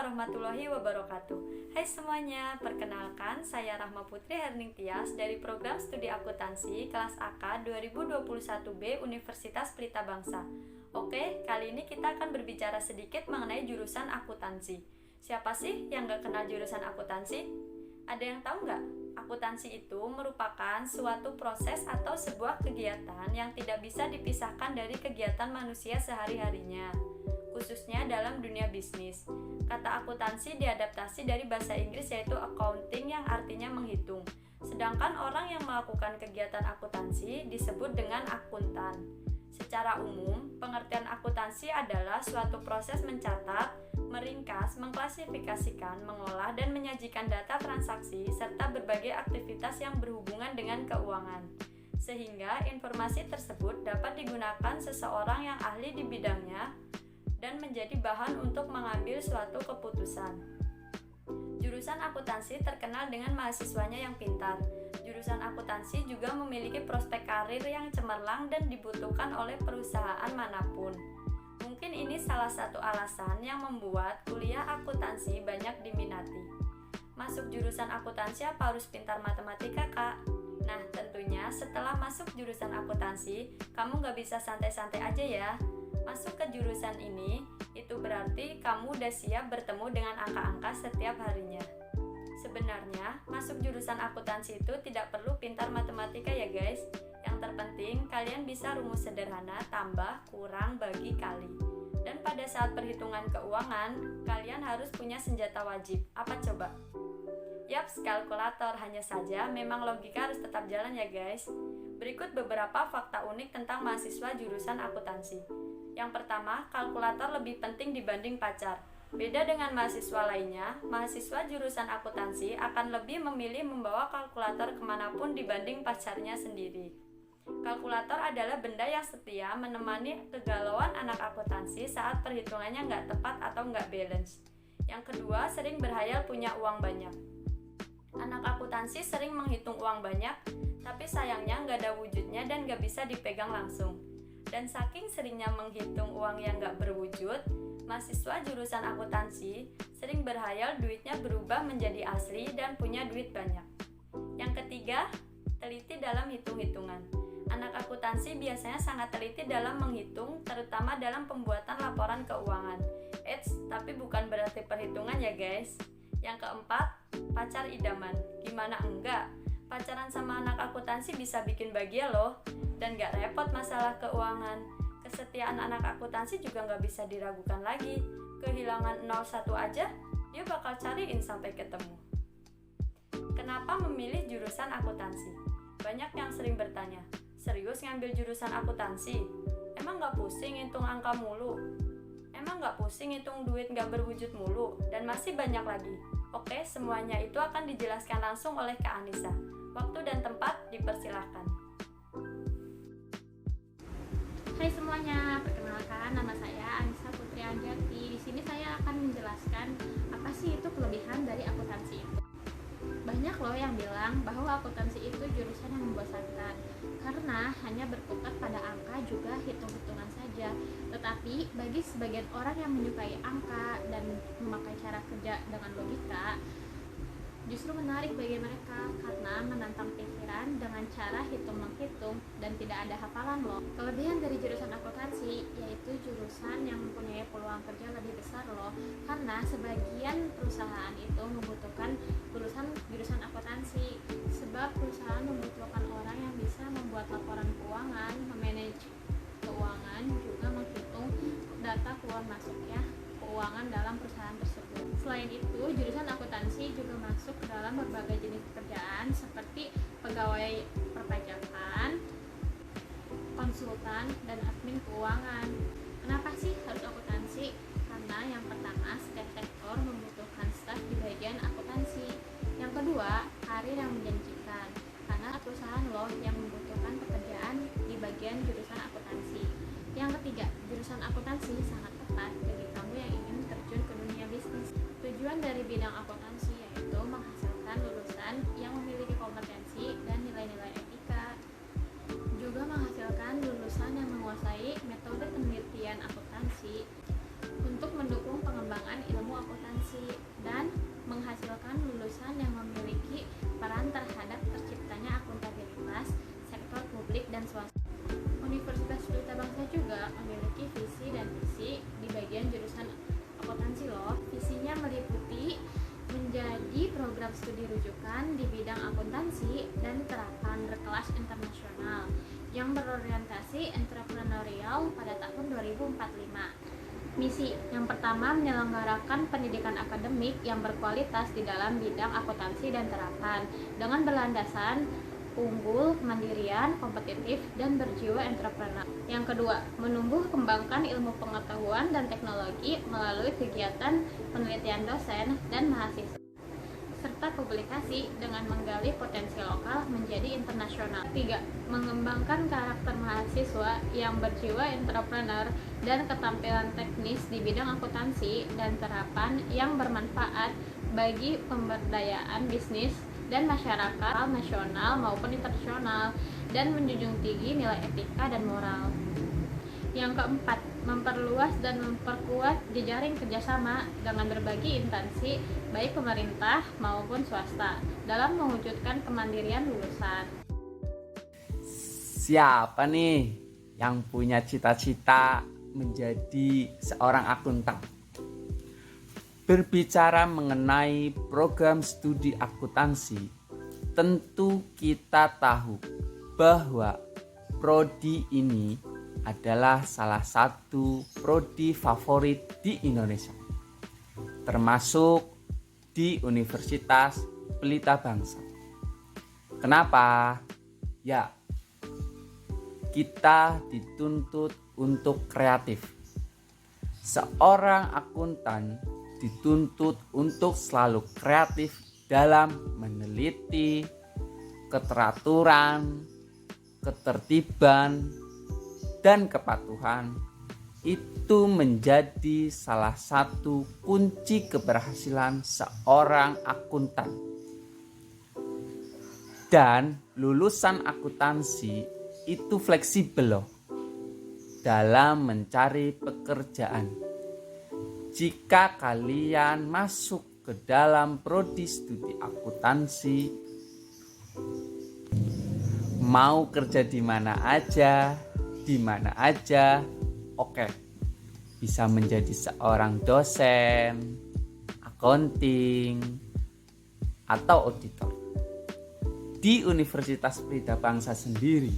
warahmatullahi wabarakatuh. Hai semuanya, perkenalkan saya Rahma Putri Herning Tias dari program studi akuntansi kelas AK 2021B Universitas Pelita Bangsa. Oke, kali ini kita akan berbicara sedikit mengenai jurusan akuntansi. Siapa sih yang gak kenal jurusan akuntansi? Ada yang tahu nggak? Akuntansi itu merupakan suatu proses atau sebuah kegiatan yang tidak bisa dipisahkan dari kegiatan manusia sehari-harinya, khususnya dalam dunia bisnis. Kata akuntansi diadaptasi dari bahasa Inggris yaitu accounting yang artinya menghitung. Sedangkan orang yang melakukan kegiatan akuntansi disebut dengan akuntan. Secara umum, pengertian akuntansi adalah suatu proses mencatat, meringkas, mengklasifikasikan, mengolah, dan menyajikan data transaksi serta berbagai aktivitas yang berhubungan dengan keuangan. Sehingga informasi tersebut dapat digunakan seseorang yang ahli di bidangnya dan menjadi bahan untuk mengambil suatu keputusan. Jurusan akuntansi terkenal dengan mahasiswanya yang pintar. Jurusan akuntansi juga memiliki prospek karir yang cemerlang dan dibutuhkan oleh perusahaan manapun. Mungkin ini salah satu alasan yang membuat kuliah akuntansi banyak diminati. Masuk jurusan akuntansi apa harus pintar matematika, Kak? Nah, tentunya setelah masuk jurusan akuntansi, kamu gak bisa santai-santai aja ya. Masuk ke jurusan ini, itu berarti kamu udah siap bertemu dengan angka-angka setiap harinya. Sebenarnya, masuk jurusan akuntansi itu tidak perlu pintar matematika ya guys. Yang terpenting, kalian bisa rumus sederhana, tambah, kurang, bagi, kali. Dan pada saat perhitungan keuangan, kalian harus punya senjata wajib. Apa coba? Yaps, kalkulator. Hanya saja, memang logika harus tetap jalan ya guys. Berikut beberapa fakta unik tentang mahasiswa jurusan akuntansi. Yang pertama, kalkulator lebih penting dibanding pacar. Beda dengan mahasiswa lainnya, mahasiswa jurusan akuntansi akan lebih memilih membawa kalkulator kemanapun dibanding pacarnya sendiri. Kalkulator adalah benda yang setia menemani kegalauan anak akuntansi saat perhitungannya nggak tepat atau nggak balance. Yang kedua, sering berhayal punya uang banyak. Anak akuntansi sering menghitung uang banyak, tapi sayangnya nggak ada wujudnya dan nggak bisa dipegang langsung. Dan saking seringnya menghitung uang yang nggak berwujud, mahasiswa jurusan akuntansi sering berhayal duitnya berubah menjadi asli dan punya duit banyak. Yang ketiga, teliti dalam hitung-hitungan. Anak akuntansi biasanya sangat teliti dalam menghitung, terutama dalam pembuatan laporan keuangan. Tapi bukan berarti perhitungan ya guys. Yang keempat, pacar idaman. Gimana enggak? Pacaran sama anak akuntansi bisa bikin bahagia loh, dan gak repot masalah keuangan. Kesetiaan anak akuntansi juga gak bisa diragukan lagi. Kehilangan 01 aja, dia bakal cariin sampai ketemu. Kenapa memilih jurusan akuntansi? Banyak yang sering bertanya, serius ngambil jurusan akuntansi? Emang gak pusing hitung angka mulu? Emang gak pusing hitung duit gak berwujud mulu? Dan masih banyak lagi. Oke, semuanya itu akan dijelaskan langsung oleh Kak Anissa. Waktu dan tempat dipersilahkan. Hai semuanya, perkenalkan nama saya Anissa Putri Anjati. Di sini saya akan menjelaskan apa sih itu kelebihan dari akuntansi itu. Banyak loh yang bilang bahwa akuntansi itu jurusan yang membosankan karena hanya berkutat pada angka juga hitung-hitungan saja. Tetapi bagi sebagian orang yang menyukai angka dan memakai cara kerja dengan logika, justru menarik bagi mereka karena menantang pikiran dengan cara hitung-menghitung dan tidak ada hafalan loh. Kelebihan dari jurusan akuntansi yaitu jurusan yang mempunyai peluang kerja lebih besar loh, karena sebagian perusahaan itu membutuhkan jurusan akuntansi, sebab perusahaan membutuhkan orang yang bisa membuat laporan keuangan, memanage keuangan, juga menghitung data keluar masuknya keuangan dalam perusahaan tersebut. Selain itu, jurusan akuntansi juga masuk ke dalam berbagai jenis pekerjaan seperti pegawai perpajakan, konsultan, dan admin keuangan. Kenapa sih harus akuntansi? Karena yang pertama, setiap sektor membutuhkan staf di bagian akuntansi. Yang kedua, karir yang menjanjikan. Karena perusahaan loh yang membutuhkan pekerjaan di bagian jurusan akuntansi. Yang ketiga, jurusan akuntansi sangat tepat bagi kamu yang ingin terjun ke dunia bisnis. Tujuan dari bidang akuntansi yaitu menghasilkan lulusan yang memiliki kompetensi dan nilai-nilai etika. Juga menghasilkan lulusan yang menguasai metode penelitian akuntansi untuk mendukung pengembangan ilmu akuntansi. kalian jurusan akuntansi loh. Visinya meliputi menjadi program studi rujukan di bidang akuntansi dan terapan berkelas internasional yang berorientasi entrepreneurial pada tahun 2045. Misi yang pertama, menyelenggarakan pendidikan akademik yang berkualitas di dalam bidang akuntansi dan terapan dengan berlandasan unggul, kemandirian, kompetitif, dan berjiwa entrepreneur. Yang kedua, menumbuh kembangkan ilmu pengetahuan dan teknologi melalui kegiatan penelitian dosen dan mahasiswa, serta publikasi dengan menggali potensi lokal menjadi internasional. 3. Mengembangkan karakter mahasiswa yang berjiwa entrepreneur dan keterampilan teknis di bidang akuntansi dan terapan yang bermanfaat bagi pemberdayaan bisnis dan masyarakat nasional maupun internasional, dan menjunjung tinggi nilai etika dan moral. Yang keempat, memperluas dan memperkuat jejaring kerjasama dengan berbagai instansi baik pemerintah maupun swasta dalam mewujudkan kemandirian lulusan. Siapa nih yang punya cita-cita menjadi seorang akuntan? Berbicara mengenai program studi akuntansi, tentu kita tahu bahwa prodi ini adalah salah satu prodi favorit di Indonesia, termasuk di Universitas Pelita Bangsa. Kenapa? Ya, kita dituntut untuk kreatif. Seorang akuntan dituntut untuk selalu kreatif dalam meneliti keteraturan, ketertiban, dan kepatuhan. Itu menjadi salah satu kunci keberhasilan seorang akuntan. Dan lulusan akuntansi itu fleksibel loh dalam mencari pekerjaan. Jika kalian masuk ke dalam prodi studi akuntansi, mau kerja di mana aja, oke, bisa menjadi seorang dosen, accounting, atau auditor. Di Universitas Pelita Bangsa sendiri,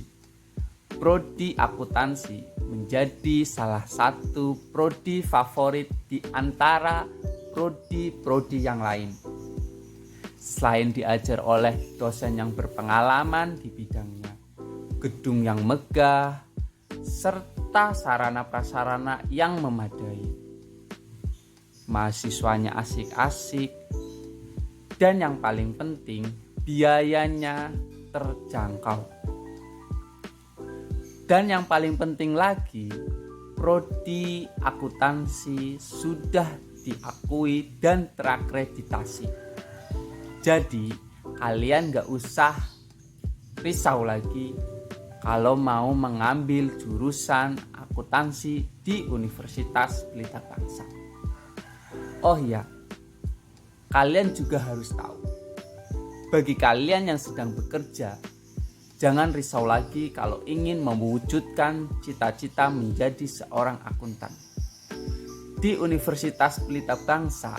prodi akuntansi menjadi salah satu prodi favorit di antara prodi-prodi yang lain. Selain diajar oleh dosen yang berpengalaman di bidangnya, gedung yang megah, serta sarana prasarana yang memadai. Mahasiswanya asik-asik, dan yang paling penting, biayanya terjangkau. Dan yang paling penting lagi, prodi akuntansi sudah diakui dan terakreditasi. Jadi kalian gak usah risau lagi kalau mau mengambil jurusan akuntansi di Universitas Pelita Bangsa. Oh iya, kalian juga harus tahu, bagi kalian yang sedang bekerja, jangan risau lagi kalau ingin mewujudkan cita-cita menjadi seorang akuntan. Di Universitas Pelita Bangsa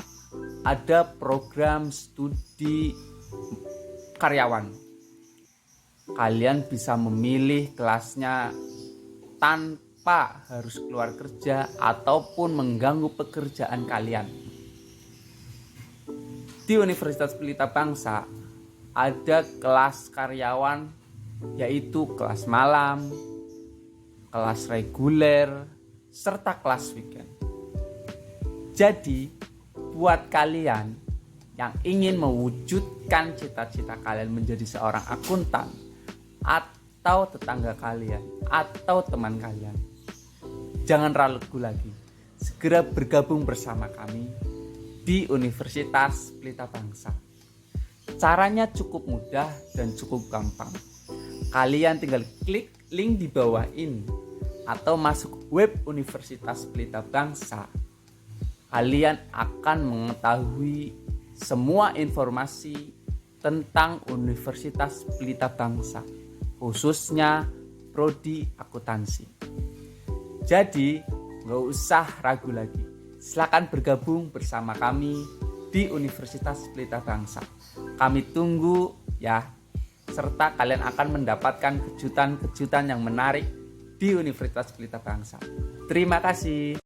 ada program studi karyawan. Kalian bisa memilih kelasnya tanpa harus keluar kerja ataupun mengganggu pekerjaan kalian. Di Universitas Pelita Bangsa ada kelas karyawan, yaitu kelas malam, kelas reguler, serta kelas weekend. Jadi, buat kalian yang ingin mewujudkan cita-cita kalian menjadi seorang akuntan, atau tetangga kalian, atau teman kalian, jangan ragu lagi. Segera bergabung bersama kami di Universitas Pelita Bangsa. Caranya cukup mudah dan cukup gampang. Kalian tinggal klik link di bawah ini atau masuk web Universitas Pelita Bangsa. Kalian akan mengetahui semua informasi tentang Universitas Pelita Bangsa, khususnya prodi akuntansi. Jadi, gak usah ragu lagi. silakan bergabung bersama kami di Universitas Pelita Bangsa. Kami tunggu ya, serta kalian akan mendapatkan kejutan-kejutan yang menarik di Universitas Pelita Bangsa. Terima kasih.